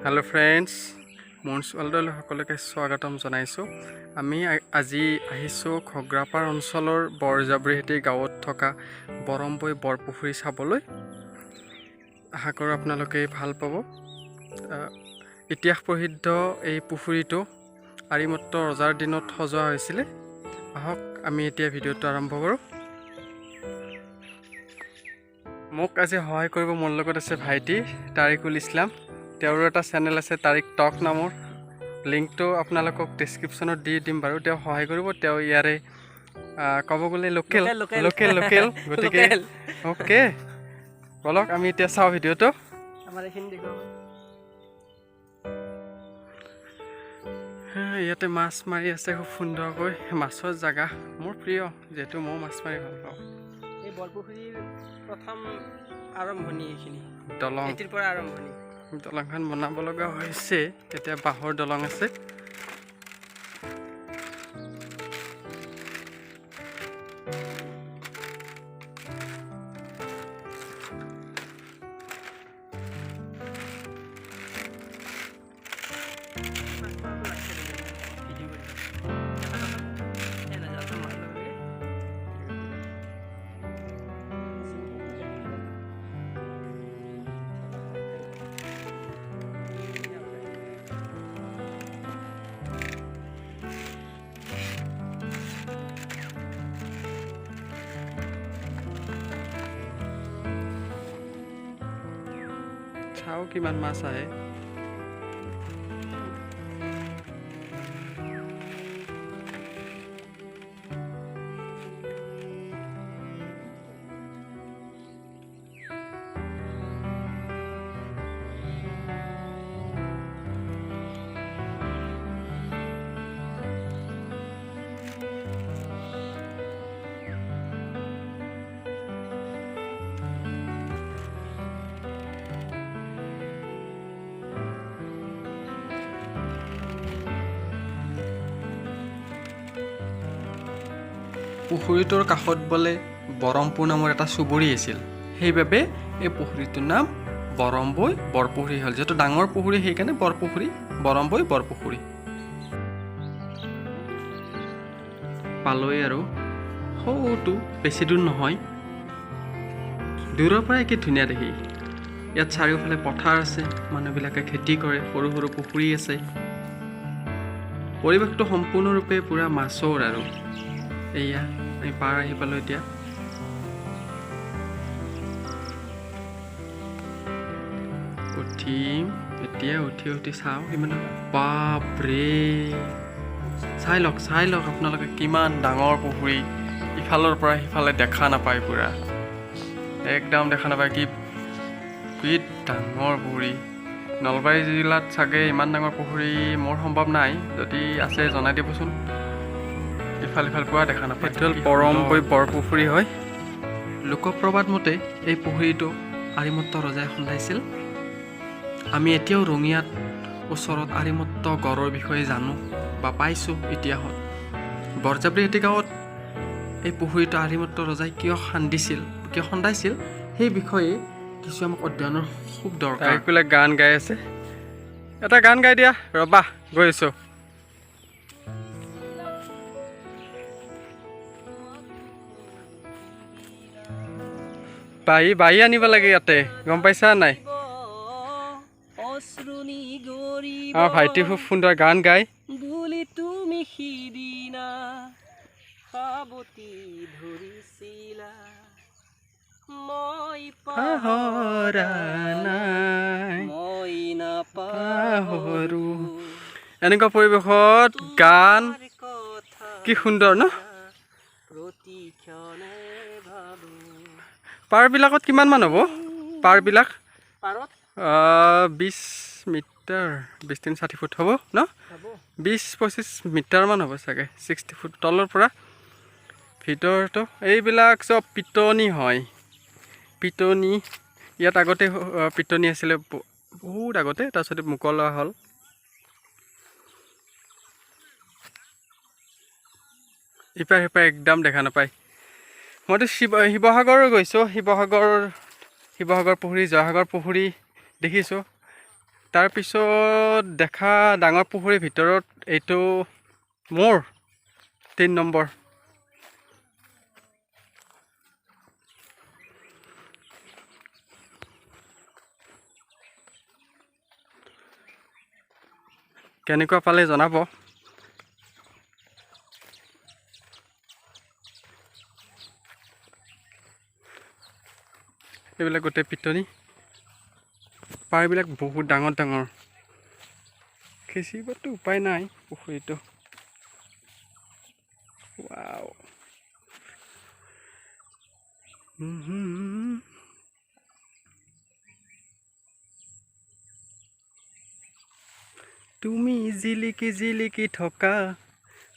Hello friends moons वर्ल्डলৈ সকলোকে স্বাগতম জনাইছো। আমি আজি আহিছো খগ্ৰাপাৰ অঞ্চলৰ বৰজাবৰিহেতি গাঁৱত থকা বৰম্বৈ বৰপুখুৰী চাবলৈ। আশা কৰোঁ আপোনালোকে ভাল পাব। ইতিহাস প্ৰসিদ্ধ এই পুখুৰীটো আৰিমত্ত ৰজাৰ দিনত সজোৱা হৈছিলে। আহক আমি এতিয়া ভিডিঅ'টো আৰম্ভ কৰোঁ। মোক আজি সহায় কৰিব মোৰ লগত আছে ভাইটি তাৰিকুল ইছলাম। তেওঁৰ এটা চেনেল আছে তাৰিক টক নামৰ, লিংকটো আপোনালোকক ডেছক্ৰিপশ্যনত দি দিম বাৰু। তেওঁ সহায় কৰিব। তেওঁ ইয়াৰে ক'ব গ'লে লোকেল গতিকে অ'কে বলক আমি এতিয়া চাওঁ ভিডিঅ'টো। ইয়াতে মাছ মাৰি আছে খুব সুন্দৰকৈ। মাছৰ জেগা মোৰ প্ৰিয়, যিহেতু মই মাছ মাৰি ভাল পাওঁ। এই বৰপুখুৰীৰ প্ৰথম আৰম্ভণি এইখিনি দলং এটিৰ পৰা আৰম্ভণি। দলংখন বনাব লগা হৈছে। এতিয়া বাঁহৰ দলং আছে। চাওঁ কিমান মাছ আহে। পুখুৰীটোৰ কাষত বোলে বৰমপুৰ নামৰ এটা চুবুৰী আছিল। সেইবাবে এই পুখুৰীটোৰ নাম বৰম্বৈ বৰপুখুৰী হ'ল। যিহেতু ডাঙৰ পুখুৰী সেইকাৰণে বৰপুখুৰী, বৰম্বৈ বৰপুখুৰী। পালৈ আৰু সৌটো বেছি দূৰ নহয়, দূৰৰ পৰাই কি ধুনীয়া দেখি। ইয়াত চাৰিওফালে পথাৰ আছে, মানুহবিলাকে খেতি কৰে, সৰু সৰু পুখুৰী আছে। পৰিৱেশটো সম্পূৰ্ণৰূপে পূৰা মাছৰ আৰু। এয়া আমি পাৰ আহি পালোঁ। এতিয়া উঠিম। এতিয়া উঠি চাওঁ কিমান। বাপৰে, চাই লওক আপোনালোকে কিমান ডাঙৰ পুখুৰী। ইফালৰ পৰা সিফালে দেখা নাপায়, পূৰা একদম দেখা নাপায়। কি ডাঙৰ পুখুৰী। নলবাৰী জিলাত চাগে ইমান ডাঙৰ পুখুৰী মোৰ সম্ভৱ নাই, যদি আছে জনাই দিবচোন। ইফাল পোৱা দেখা নাপায়। এইটো হ'ল বৰম্বৈ বৰপুখুৰী হয়। লোকপ্ৰবাদ মতে এই পুখুৰীটো আৰিমত্ত ৰজাই খন্দাইছিল। আমি এতিয়াও ৰঙিয়াত ওচৰত আৰিমত্ত গড়ৰ বিষয়ে জানো বা পাইছোঁ ইতিহাসত। বৰজাবৰিহেতি গাঁৱত এই পুখুৰীটো আৰিমত্ত ৰজাই কিয় খন্দাইছিল সেই বিষয়ে কিছু আমাক অধ্যয়নৰ খুব দৰকাৰ। এইবিলাক গান গাই আছে। এটা গান গাই দিয়া, ৰ'বা গৈ আছোঁ। বাই আনিব লাগে ইয়াতে, গম পাইছা নাই? আমাৰ ভাইটি খুব সুন্দৰ গান গায়। বুলি তুমি সিদিনা সাৱটি ধৰিছিলা, মই পাহৰা নাই, মই নাপাহৰো। এনেকুৱা পৰিৱেশত গান কি সুন্দৰ ন? প্ৰতিক্ষণে ভাবো। পাৰবিলাকত কিমান মান হ'ব? পাৰবিলাক পাৰত 20 মিটাৰ, 20-60 ফুট হ'ব ন? 20-25 মিটাৰমান হ'ব চাগে। 60 ফুট তলৰ পৰা ভিতৰতো। এইবিলাক চব পিটনি হয়। পিটনি ইয়াত আগতে পিটনি আছিলে বহুত আগতে, তাৰপিছতে মোকলোৱা হ'ল। ইপাৰ সিপাৰ একদম দেখা নাপায়। মইতো শিৱসাগৰ গৈছোঁ। শিৱসাগৰ পুখুৰী, জয়সাগৰ পুখুৰী দেখিছোঁ। তাৰপিছত দেখা ডাঙৰ পুখুৰীৰ ভিতৰত এইটো মোৰ 3 নম্বৰ। কেনেকুৱা পালে জনাব। এইবিলাক গোটেই পিটনি, পাৰবিলাক বহুত ডাঙৰ ডাঙৰ, খেচিবতো উপায় নাই পুখুৰীটো। ৱাও। তুমি জিলিকি জিলিকি থকা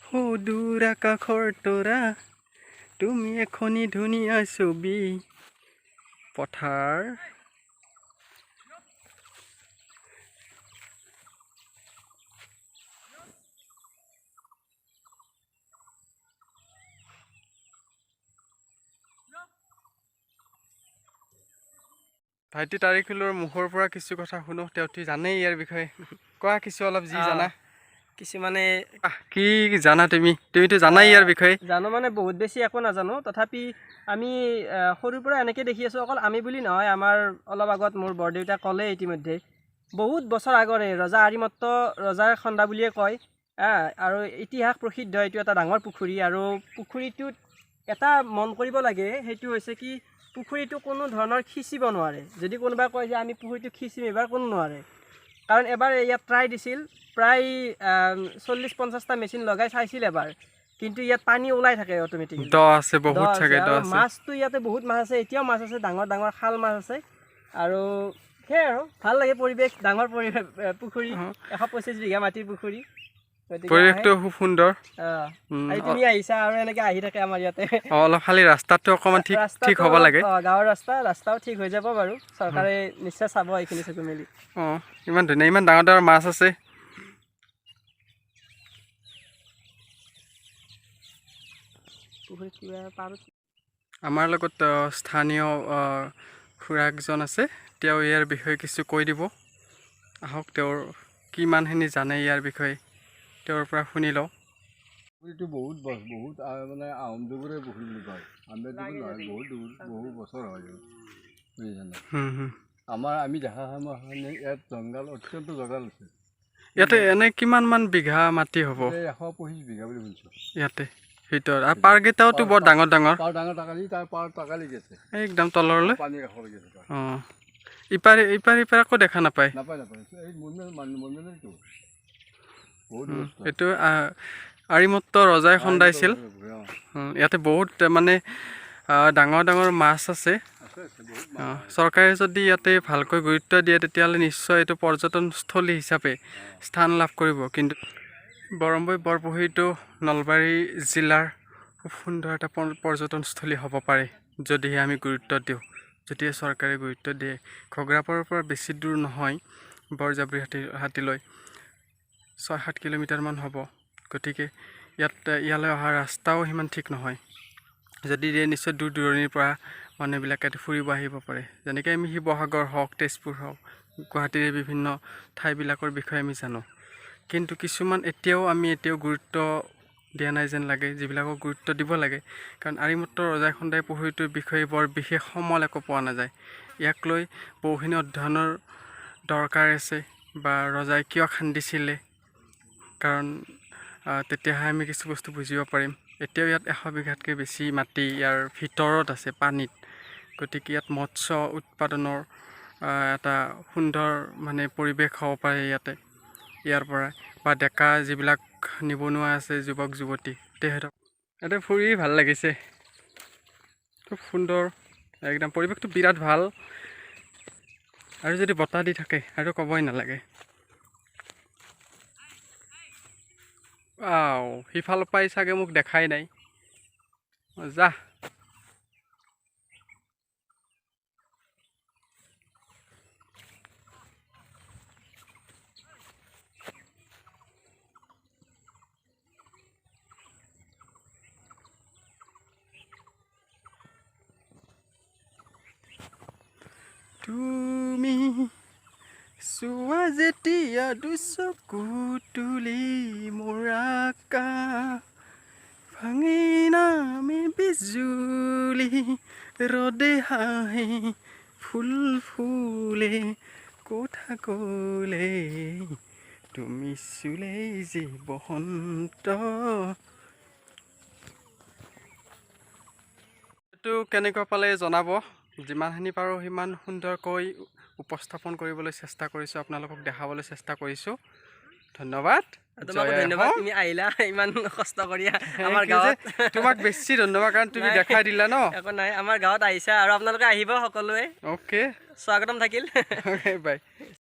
সদূৰ আকাশৰ তৰা, তুমি এখনি ধুনীয়া ছবি পথাৰ। ভাইটি তাৰিখুলৰ মুখৰ পৰা কিছু কথা শুনো, তেওঁতো জানেই ইয়াৰ বিষয়ে। কোৱা কিছু অলপ যি জানা। কিছুমানে কি জানা তুমিতো জানাই ইয়াৰ বিষয়ে। জানো মানে বহুত বেছি একো নাজানো, তথাপি আমি সৰুৰ পৰা এনেকৈ দেখি আছোঁ। অকল আমি বুলি নহয়, আমাৰ অলপ আগত মোৰ বৰদেউতা ক'লে ইতিমধ্যে, বহুত বছৰ আগৰে ৰজা আৰিমত্ত ৰজাৰ খন্দা বুলিয়ে কয়। আৰু ইতিহাস প্ৰসিদ্ধ এইটো এটা ডাঙৰ পুখুৰী। আৰু পুখুৰীটোত এটা মন কৰিব লাগে, সেইটো হৈছে কি পুখুৰীটো কোনো ধৰণৰ সিঁচিব নোৱাৰে। যদি কোনোবাই কয় যে আমি পুখুৰীটো সিঁচিম, এবাৰ কোনো নোৱাৰে। কাৰণ এবাৰ ইয়াত ট্ৰাই দিছিল, প্ৰায় 40-50টা মেচিন লগাই চাইছিল এবাৰ, কিন্তু ইয়াত পানী ওলাই থাকে অট'মেটিকেলি। দ আছে বহুত চাগে, দ আছে। মাছটো ইয়াতে বহুত মাছ আছে, এতিয়াও মাছ আছে, ডাঙৰ ডাঙৰ শাল মাছ আছে। আৰু সেয়াই আৰু ভাল লাগে পৰিৱেশ, ডাঙৰ পৰিৱেশ পুখুৰী, 125 বিঘা মাটিৰ পুখুৰী। পৰিৱেশটো খুব সুন্দৰ। তুমি আহিছা আৰু এনেকে আহি থাকে আমাৰ ইয়াতে। অলপ খালি ৰাস্তাটো অকণমান ঠিক হ'ব লাগে। গাঁৱৰ ৰাস্তাও ঠিক হৈ যাব বাৰু, চৰকাৰে নিশ্চয় চাব এইখিনি চকু মেলি। ইমান ধুনীয়া, ইমান ডাঙৰ ডাঙৰ মাছ আছে। আমাৰ লগত স্থানীয় খুৰাকজন আছে, তেওঁ ইয়াৰ বিষয়ে কিছু কৈ দিব। আহক, তেওঁৰ কিমানখিনি জানে ইয়াৰ বিষয়ে তেওঁৰ পৰা শুনি লওঁ। পুখুৰীটো বহুত মানে আহোম যুগৰে পুখুৰী বুলি কয়। আমি নহয়, বহু বছৰ হয় বুজিছেনে। আমি দেখা সময়ত ইয়াত জংঘল, অত্যন্ত জংঘল আছে। ইয়াতে এনে কিমান মান বিঘা মাটি হ'ব? 125 বিঘা বুলি শুনিছোঁ ইয়াতে ভিতৰত। আৰু পাৰকেইটাওতো বৰ ডাঙৰ ডাঙৰ। পাৰ ডাঙৰ টাকালি, তাৰ পাৰ টাকালি গেছে একদম তললৈ। পানী কাষলৈ গেছে। ইপাৰ আকৌ দেখা নাপায়। এই এইটো আৰিমত্ত ৰজাই খন্দাইছিল। ইয়াতে বহুত মানে ডাঙৰ ডাঙৰ মাছ আছে। চৰকাৰে যদি ইয়াতে ভালকৈ গুৰুত্ব দিয়ে, তেতিয়াহ'লে নিশ্চয় এইটো পৰ্যটনস্থলী হিচাপে স্থান লাভ কৰিব। কিন্তু বৰম্বৈ বৰপুখুৰীটো নলবাৰী জিলাৰ খুব সুন্দৰ এটা পৰ্যটনস্থলী হ'ব পাৰে, যদিহে আমি গুৰুত্ব দিওঁ, যদিহে চৰকাৰে গুৰুত্ব দিয়ে। ঘগ্ৰাপাৰৰ পৰা বেছি দূৰ নহয়, বৰজাবৰি হাতীলৈ 6-7 কিলোমিটাৰমান হ'ব। গতিকে ইয়ালৈ অহা ৰাস্তাও সিমান ঠিক নহয়। যদি দিয়ে, নিশ্চয় দূৰ দূৰণিৰ পৰা মানুহবিলাকে ফুৰিব আহিব পাৰে। যেনেকৈ আমি শিৱসাগৰ হওক, তেজপুৰ হওক, গুৱাহাটীৰ বিভিন্ন ঠাইবিলাকৰ বিষয়ে আমি জানো। কিন্তু কিছুমান এতিয়াও গুৰুত্ব দিয়া নাই যেন লাগে, যিবিলাকক গুৰুত্ব দিব লাগে। কাৰণ আৰিমত্ত ৰজাই খন্দাই পুখুৰীটোৰ বিষয়ে বৰ বিশেষ সমল একো পোৱা নাযায়। ইয়াক লৈ বহুখিনি অধ্যয়নৰ দৰকাৰ আছে, বা ৰজাই কিয় খান্দিছিলে, কাৰণ তেতিয়াহে আমি কিছু বস্তু বুজিব পাৰিম। এতিয়াও ইয়াত 100 বিঘাতকৈ বেছি মাটি ইয়াৰ ভিতৰত আছে, পানীত। গতিকে ইয়াত মৎস্য উৎপাদনৰ এটা সুন্দৰ মানে পৰিৱেশ হ'ব পাৰে ইয়াৰ পৰা। বা ডেকা যিবিলাক নিবনুৱা আছে, যুৱক যুৱতী, তেখেতক ইয়াতে ফুৰি ভাল লাগিছে। খুব সুন্দৰ একদম পৰিৱেশটো বিৰাট ভাল। আৰু যদি বতাহ দি থাকে আৰু ক'বই নালাগে। সিফালৰ পৰাই চাগে মোক দেখাই নাই। যা। তুমি চোৱা যেতিয়া দুচকু তুলি মোৰ আকাশ ভাঙি নামি বিজুলি ৰদে হাঁহি ফুল ফুলে কথা ক'লে তুমি চুলেই যে বসন্ত। এইটো কেনেকুৱা পালে জনাব। যিমানখিনি পাৰোঁ সিমান সুন্দৰকৈ উপস্থাপন কৰিবলৈ চেষ্টা কৰিছোঁ, আপোনালোকক দেখাবলৈ চেষ্টা কৰিছোঁ। ধন্যবাদ। তোমাক জয় ধন্যবাদ, অসম। তুমি আহিলা ইমান কষ্ট কৰি Thank আমাৰ you যে গাঁৱত। তোমাক বেছি ধন্যবাদ কাৰণ তুমি নাই। দেখাই দিলা ন। একো নাই, আমাৰ গাঁৱত আহিছা আৰু আপোনালোকে আহিব সকলোৱে, অ'কে স্বাগতম থাকিল। বাই।